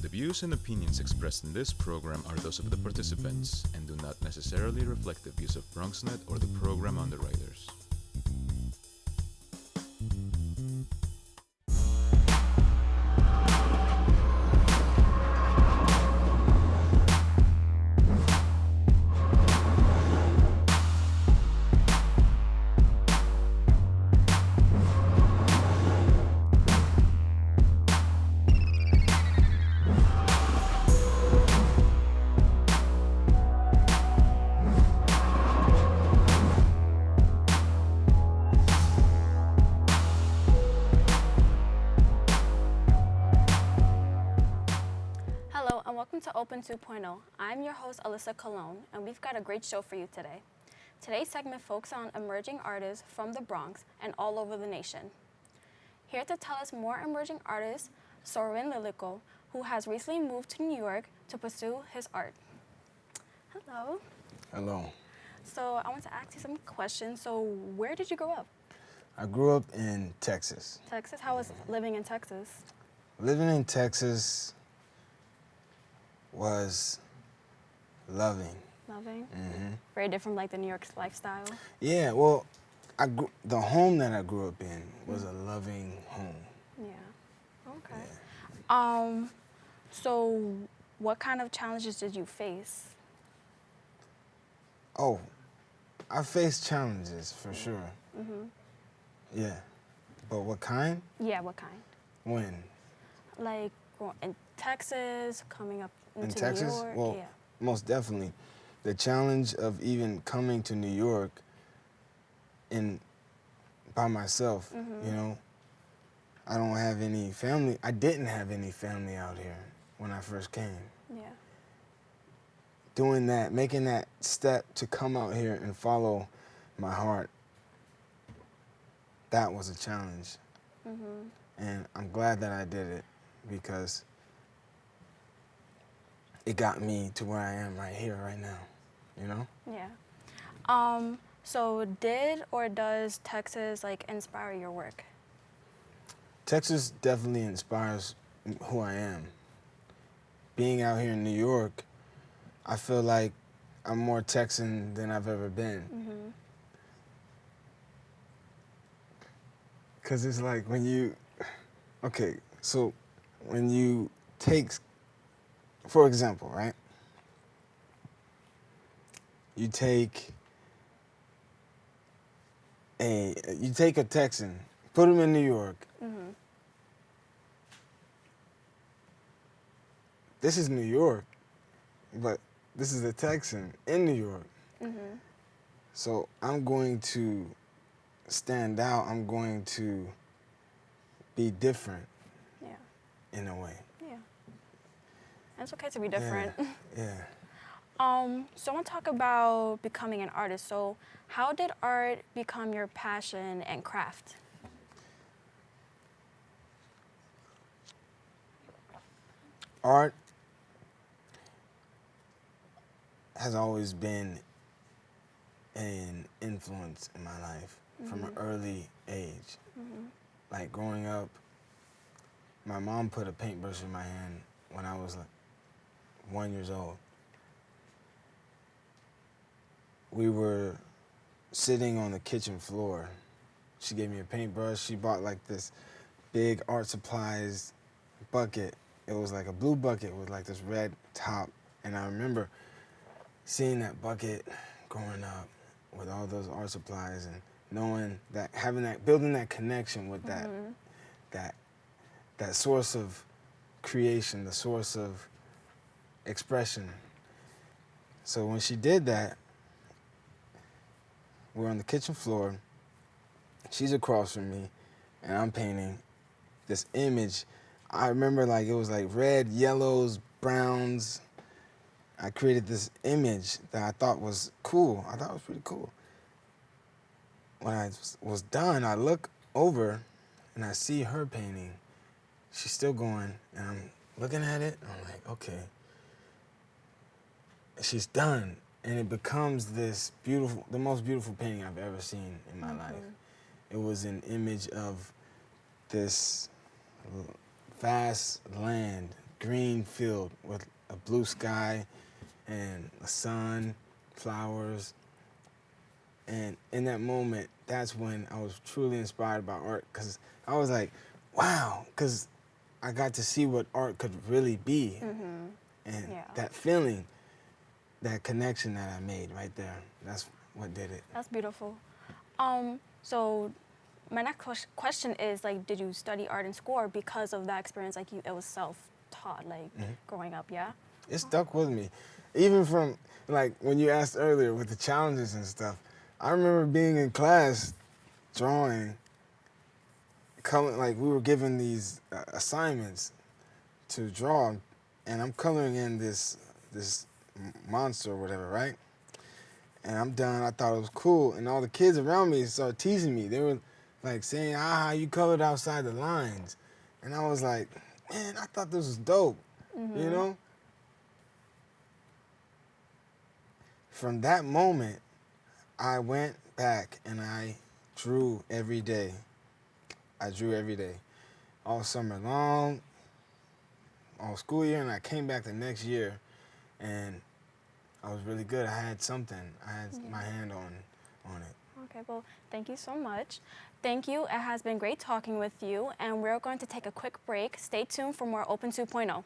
The views and opinions expressed in this program are those of the participants and do not necessarily reflect the views of BronxNet or the program underwriters. Hello and welcome to Open 2.0. I'm your host Alyssa Colon and we've got a great show for you today. Today's segment focuses on emerging artists from the Bronx and all over the nation. Here to tell us more emerging artist, Sorinn Lillico, who has recently moved to New York to pursue his art. Hello. Hello. So I want to ask you some questions. So where did you grow up? I grew up in Texas. Texas? How was living in Texas? Living in Texas was loving. Loving? Mm-hmm. Very different like the New York lifestyle? Yeah, well, the home that I grew up in was a loving home. Yeah. Okay. So what kind of challenges did you face? Oh, I faced challenges for sure. Mm-hmm. Yeah. But what kind? Yeah, what kind? When? Like in Texas, coming up into In Texas? New York? Well, yeah. most definitely. The challenge of even coming to New York by myself, you know. I don't have any family. I didn't have any family out here when I first came. Yeah. Doing that, making that step to come out here and follow my heart, that was a challenge. And I'm glad that I did it because it got me to where I am right here, right now, you know? Yeah. So did or does Texas like inspire your work? Texas definitely inspires who I am. Being out here in New York, I feel like I'm more Texan than I've ever been. Because it's like when you, so when you take, for example, right? You take a Texan, put him in New York. This is New York, but this is a Texan in New York. So I'm going to stand out. I'm going to be different. Yeah. In a way. Yeah. And it's okay to be different. Yeah. So I want to talk about becoming an artist. So how did art become your passion and craft? Art has always been an influence in my life from an early age. Like growing up, my mom put a paintbrush in my hand when I was like 1 year old. We were sitting on the kitchen floor. She gave me a paintbrush. She bought like this big art supplies bucket. It was like a blue bucket with like this red top. And I remember seeing that bucket growing up with all those art supplies and knowing that, building that connection with that source of creation, the source of expression. So when she did that, we're on the kitchen floor, she's across from me, and I'm painting this image. I remember like it was like red, yellows, browns. I created this image that I thought was cool. I thought it was pretty cool. When I was done, I look over and I see her painting. She's still going, and I'm looking at it. I'm like, okay. She's done. and it becomes this beautiful, the most beautiful painting I've ever seen in my life. It was an image of this vast land, green field with a blue sky and a sun, flowers. And in that moment, that's when I was truly inspired by art, because I was like, wow, because I got to see what art could really be. And that feeling, that connection that I made right there, that's what did it. That's beautiful. So my next question is, like, did you study art in school, or because of that experience, like, it was self-taught, like, growing up, yeah? It stuck with me. Even from, like, when you asked earlier with the challenges and stuff, I remember being in class drawing, like, we were given these assignments to draw, and I'm coloring in this monster or whatever, right? And I'm done. I thought it was cool, and all the kids around me started teasing me. They were like saying, you colored outside the lines. And I was like, man, I thought this was dope, you know? From that moment, I went back and I drew every day. I drew every day, all summer long, all school year, and I came back the next year, and I was really good. I had something. I had my hand on it. Okay, well, thank you so much. Thank you. It has been great talking with you, and we're going to take a quick break. Stay tuned for more Open 2.0.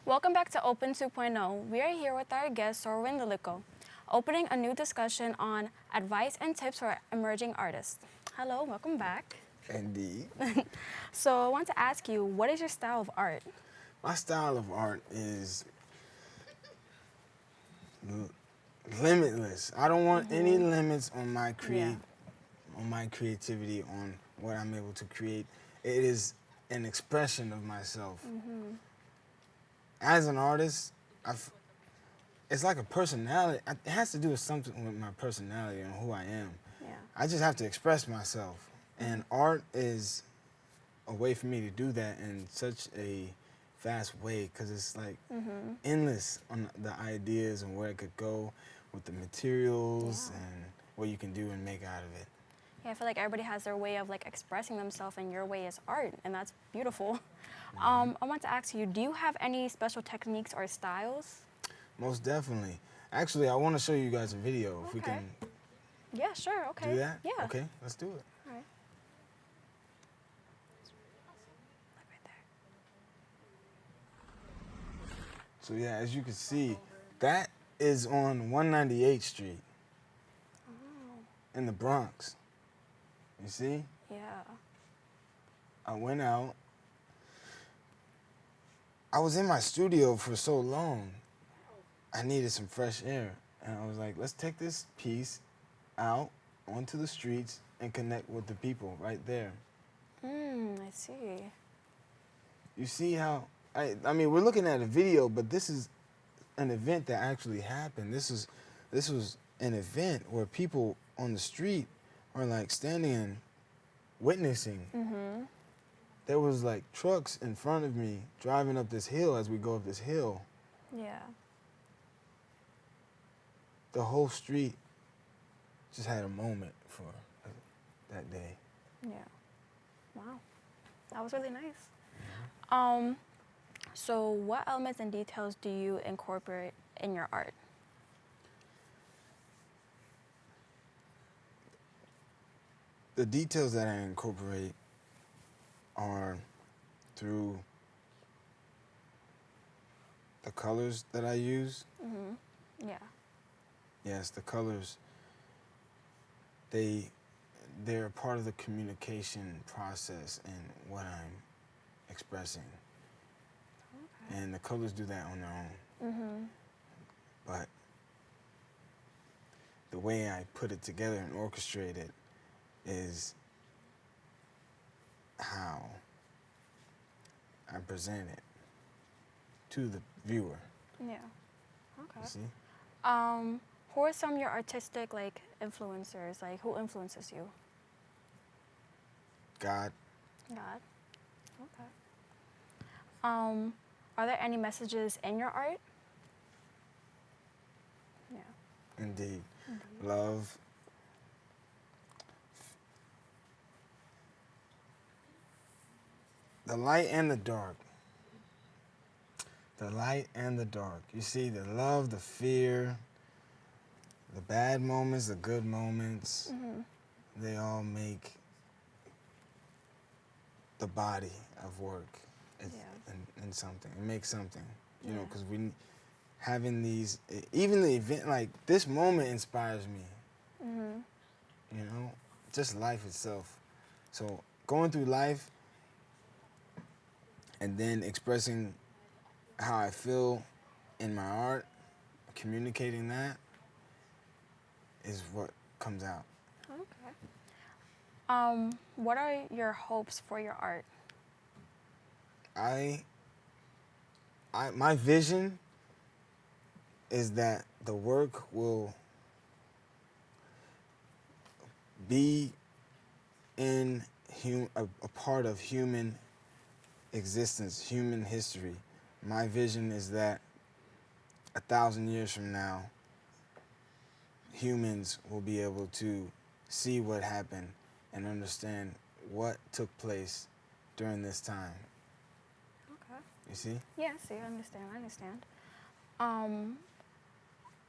Welcome back to Open 2.0. We are here with our guest, Sorinn Lillico, opening a new discussion on advice and tips for emerging artists. Hello, welcome back. Indeed. So I want to ask you, what is your style of art? My style of art is limitless. I don't want any limits on my creativity, on what I'm able to create. It is an expression of myself. As an artist, it's like a personality. It has to do with something with my personality and who I am. Yeah. I just have to express myself. And art is a way for me to do that in such a fast way, because it's like endless on the ideas and where it could go with the materials and what you can do and make out of it. Yeah, I feel like everybody has their way of like expressing themselves, and your way is art, and that's beautiful. I want to ask you, do you have any special techniques or styles? Most definitely. Actually, I want to show you guys a video if we can Yeah, sure, okay. do that. Yeah. Okay, let's do it. All right. Look right there. So yeah, as you can see, that is on 198th Street in the Bronx. You see? Yeah. I went out. I was in my studio for so long, I needed some fresh air. And I was like, let's take this piece out onto the streets and connect with the people right there. I see. You see how, I mean, we're looking at a video, but this is an event that actually happened. This was an event where people on the street are like standing and witnessing. There was like trucks in front of me driving up this hill as we go up this hill. Yeah. The whole street just had a moment for that day. Yeah. Wow. That was really nice. So what elements and details do you incorporate in your art? The details that I incorporate are through the colors that I use. Yeah. Yes, the colors, they're part of the communication process in what I'm expressing. Okay. And the colors do that on their own. But the way I put it together and orchestrate it is how I present it to the viewer. Yeah. Okay. You see? Who are some of your artistic influencers? Like who influences you? God. God. Okay. Are there any messages in your art? Yeah. Indeed. Love. The light and the dark. The light and the dark. You see, the love, the fear, the bad moments, the good moments, they all make the body of work in something. It makes something, you know, because we having these, even the event, like this moment inspires me, you know, just life itself. So going through life and then expressing how I feel in my art, communicating that is what comes out. Okay. What are your hopes for your art? My vision is that the work will be in a part of human existence, human history. My vision is that 1,000 years from now, humans will be able to see what happened and understand what took place during this time. Okay. You see? Yeah, see, I understand.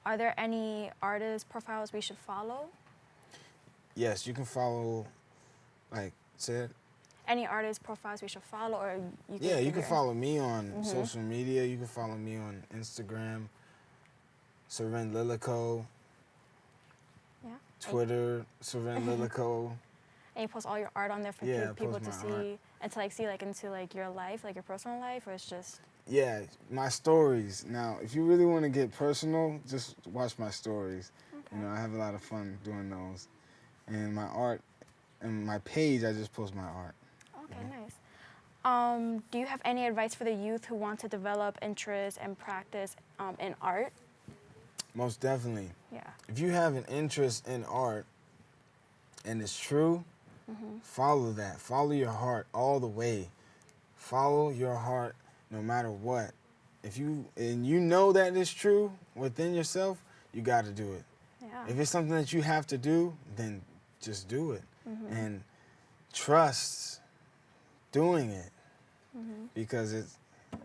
Are there any artist profiles we should follow? Yes, you can follow, said. Any artist profiles we should follow, or you can? Yeah, you can follow me on social media. You can follow me on Instagram, Sorinn Lillico. Yeah. Twitter, Sorinn Lillico. And you post all your art on there for people to see and to see into your life, your personal life, or it's just. Yeah, my stories. Now, if you really want to get personal, just watch my stories. Okay. You know, I have a lot of fun doing those. And my art, and my page, I just post my art. Okay, nice. Do you have any advice for the youth who want to develop interest and practice in art? Most definitely. Yeah. If you have an interest in art and it's true, follow that. Follow your heart all the way. Follow your heart no matter what. If you know that it's true within yourself, you got to do it. Yeah. If it's something that you have to do, then just do it. And trust doing it. Because you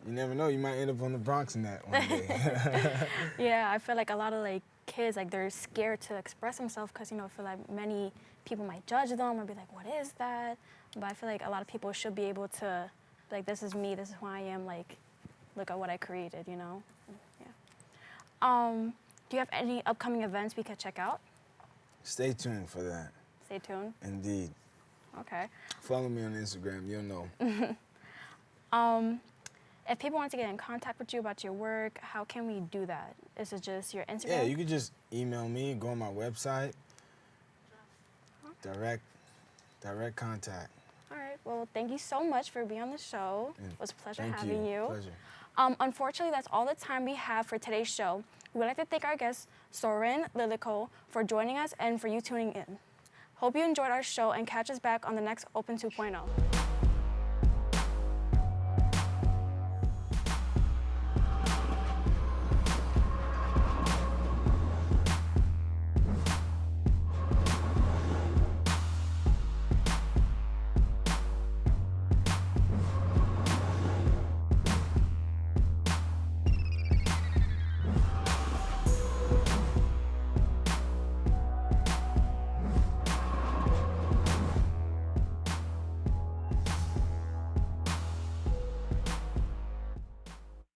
never know, you might end up on the Bronx in that one day. Yeah, I feel like a lot of kids, they're scared to express themselves because, I feel like many people might judge them or be like, what is that? But I feel like a lot of people should be able to, this is me, this is who I am, look at what I created, you know? Yeah. Do you have any upcoming events we could check out? Stay tuned for that. Stay tuned. Indeed. Okay. Follow me on Instagram, you'll know. If people want to get in contact with you about your work, how can we do that? Is it just your Instagram? Yeah, you could just email me, go on my website. Direct contact. All right. Well, thank you so much for being on the show. It was a pleasure having you. Pleasure. Unfortunately, that's all the time we have for today's show. We would like to thank our guest, Sorinn Lillico, for joining us and for you tuning in. Hope you enjoyed our show and catch us back on the next Open 2.0.